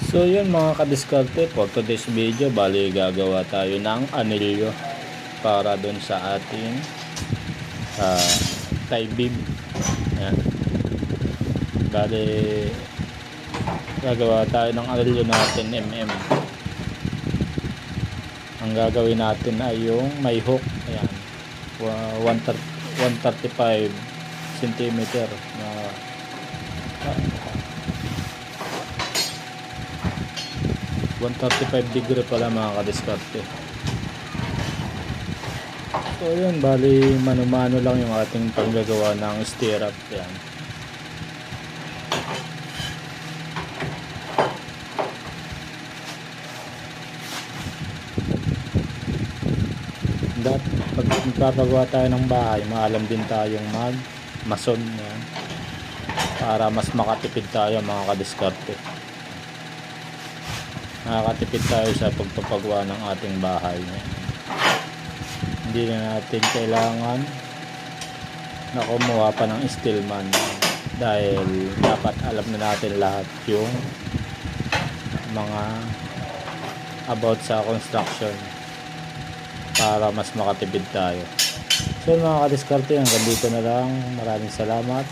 So yun mga kadiskarte, for today's video bali gagawa tayo ng anilyo para dun sa ating tie beam. Ayan. Bali gagawa tayo ng anilyo natin ang gagawin natin ay yung may hook. Ayan, 135 cm na 135 degree pala mga kadiskarte. So yun, bali mano-mano lang yung ating paggagawa ng stirrup. Yan. Pag magpapagawa tayo ng bahay, maalam din tayong mason yan, para mas makatipid tayo mga kadiskarte. Nakakatipid tayo sa pagpapagawa ng ating bahay. Hindi na natin kailangan na kumuha pa ng steelman, dahil dapat alam na natin lahat yung mga about sa construction para mas makatipid tayo. So mga kadiskarte, hanggang dito na lang. Maraming salamat.